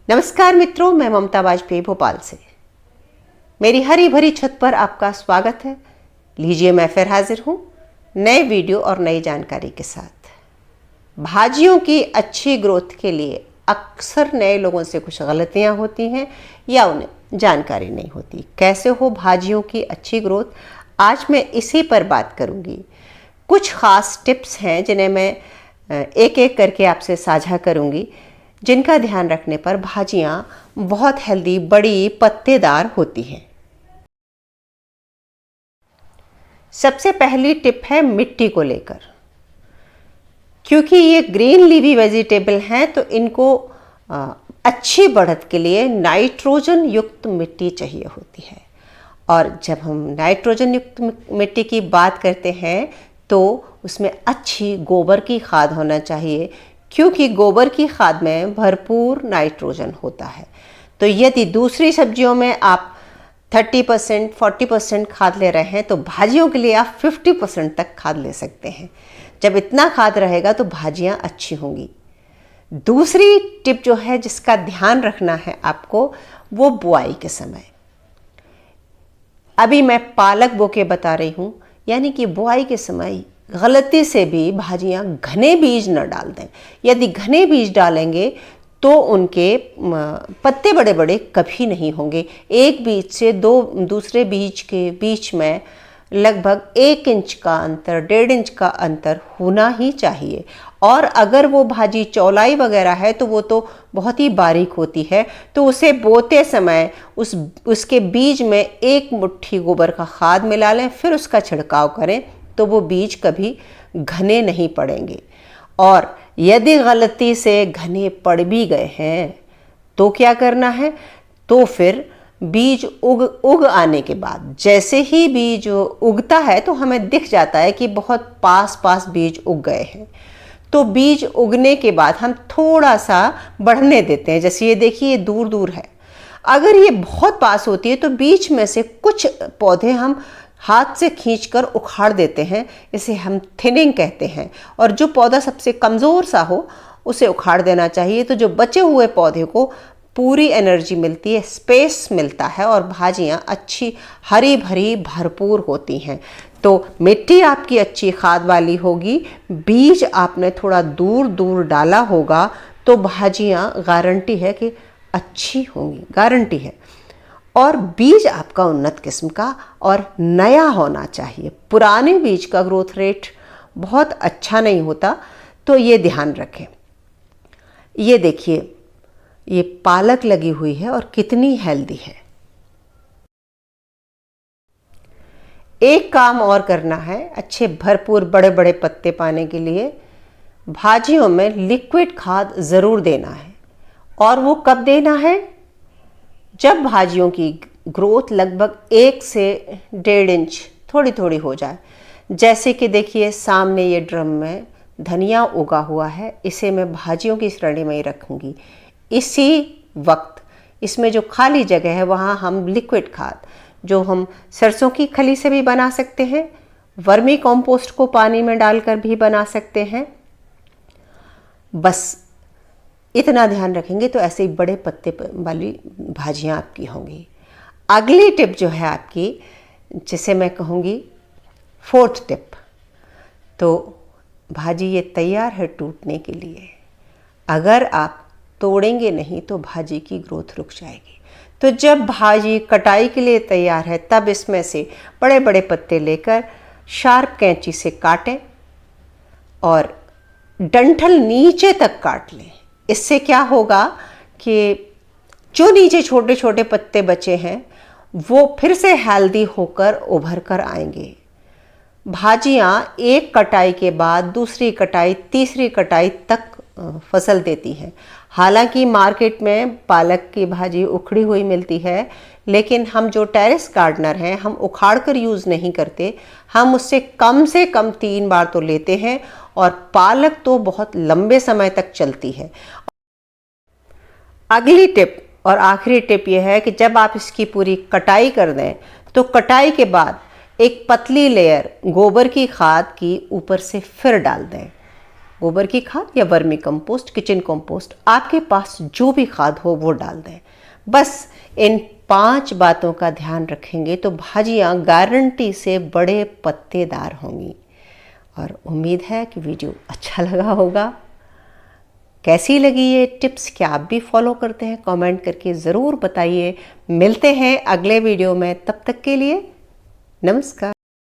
नमस्कार मित्रों, मैं ममता वाजपेयी भोपाल से। मेरी हरी भरी छत पर आपका स्वागत है। लीजिए, मैं फिर हाजिर हूँ नए वीडियो और नई जानकारी के साथ। भाजियों की अच्छी ग्रोथ के लिए अक्सर नए लोगों से कुछ गलतियाँ होती हैं या उन्हें जानकारी नहीं होती। कैसे हो भाजियों की अच्छी ग्रोथ, आज मैं इसी पर बात करूँगी। कुछ ख़ास टिप्स हैं जिन्हें मैं एक एक करके आपसे साझा करूँगी, जिनका ध्यान रखने पर भाजियाँ बहुत हेल्दी, बड़ी, पत्तेदार होती हैं। सबसे पहली टिप है मिट्टी को लेकर। क्योंकि ये ग्रीन लीवी वेजिटेबल हैं तो इनको अच्छी बढ़त के लिए नाइट्रोजन युक्त मिट्टी चाहिए होती है। और जब हम नाइट्रोजन युक्त मिट्टी की बात करते हैं तो उसमें अच्छी गोबर की खाद होना चाहिए, क्योंकि गोबर की खाद में भरपूर नाइट्रोजन होता है। तो यदि दूसरी सब्जियों में आप 30%, 40% खाद ले रहे हैं तो भाजियों के लिए आप 50% तक खाद ले सकते हैं। जब इतना खाद रहेगा तो भाजियाँ अच्छी होंगी। दूसरी टिप जो है जिसका ध्यान रखना है आपको, वो बुआई के समय। अभी मैं पालक बो के बता रही हूँ, यानी कि बुआई के समय गलती से भी भाजियाँ घने बीज न डाल दें। यदि घने बीज डालेंगे तो उनके पत्ते बड़े बड़े कभी नहीं होंगे। एक बीज से दूसरे बीज के बीच में लगभग 1 इंच का अंतर, 1.5 इंच का अंतर होना ही चाहिए। और अगर वो भाजी चौलाई वगैरह है तो वो तो बहुत ही बारीक होती है, तो उसे बोते समय उसके बीज में 1 मुट्ठी गोबर का खाद मिला लें, फिर उसका छिड़काव करें तो वो बीज कभी घने नहीं पड़ेंगे। और यदि गलती से घने पड़ भी गए हैं तो क्या करना है, तो फिर बीज उग आने के बाद, जैसे ही बीज उगता है तो हमें दिख जाता है कि बहुत पास बीज उग गए हैं। तो बीज उगने के बाद हम थोड़ा सा बढ़ने देते हैं। जैसे ये देखिए, ये दूर दूर है। अगर ये बहुत पास होती है तो बीच में से कुछ पौधे हम हाथ से खींचकर उखाड़ देते हैं। इसे हम थिनिंग कहते हैं। और जो पौधा सबसे कमज़ोर सा हो उसे उखाड़ देना चाहिए। तो जो बचे हुए पौधे को पूरी एनर्जी मिलती है, स्पेस मिलता है और भाजियाँ अच्छी हरी भरी भरपूर होती हैं। तो मिट्टी आपकी अच्छी खाद वाली होगी, बीज आपने थोड़ा दूर दूर डाला होगा, तो भाजियाँ गारंटी है कि अच्छी होंगी, गारंटी है। और बीज आपका उन्नत किस्म का और नया होना चाहिए। पुराने बीज का ग्रोथ रेट बहुत अच्छा नहीं होता, तो ये ध्यान रखें। ये देखिए, ये पालक लगी हुई है और कितनी हेल्दी है। एक काम और करना है अच्छे भरपूर बड़े बड़े पत्ते पाने के लिए। भाजियों में लिक्विड खाद ज़रूर देना है। और वो कब देना है? जब भाजियों की ग्रोथ लगभग 1 से 1.5 इंच थोड़ी थोड़ी हो जाए। जैसे कि देखिए, सामने ये ड्रम में धनिया उगा हुआ है, इसे मैं भाजियों की श्रेणी में ही रखूँगी। इसी वक्त इसमें जो खाली जगह है वहाँ हम लिक्विड खाद, जो हम सरसों की खली से भी बना सकते हैं, वर्मी कंपोस्ट को पानी में डालकर भी बना सकते हैं। बस इतना ध्यान रखेंगे तो ऐसे ही बड़े पत्ते वाली भाजियाँ आपकी होंगी। अगली टिप जो है आपकी, जिसे मैं कहूँगी 4th टिप, तो भाजी ये तैयार है टूटने के लिए। अगर आप तोड़ेंगे नहीं तो भाजी की ग्रोथ रुक जाएगी। तो जब भाजी कटाई के लिए तैयार है तब इसमें से बड़े बड़े पत्ते लेकर शार्प कैंची से काटें और डंठल नीचे तक काट लें। इससे क्या होगा कि जो नीचे छोटे छोटे पत्ते बचे हैं वो फिर से हेल्दी होकर उभर कर आएंगे। भाजियाँ एक कटाई के बाद दूसरी कटाई, तीसरी कटाई तक फसल देती हैं। हालांकि मार्केट में पालक की भाजी उखड़ी हुई मिलती है, लेकिन हम जो टेरेस गार्डनर हैं हम उखाड़ कर यूज़ नहीं करते। हम उससे कम 3 बार तो लेते हैं और पालक तो बहुत लंबे समय तक चलती है। अगली टिप और आखिरी टिप यह है कि जब आप इसकी पूरी कटाई कर दें तो कटाई के बाद एक पतली लेयर गोबर की खाद की ऊपर से फिर डाल दें। गोबर की खाद या वर्मी कंपोस्ट, किचन कंपोस्ट, आपके पास जो भी खाद हो वो डाल दें। बस इन 5 बातों का ध्यान रखेंगे तो भाजियाँ गारंटी से बड़े पत्तेदार होंगी। और उम्मीद है कि वीडियो अच्छा लगा होगा। कैसी लगी ये टिप्स, क्या आप भी फॉलो करते हैं? कमेंट करके ज़रूर बताइए। मिलते हैं अगले वीडियो में, तब तक के लिए नमस्कार।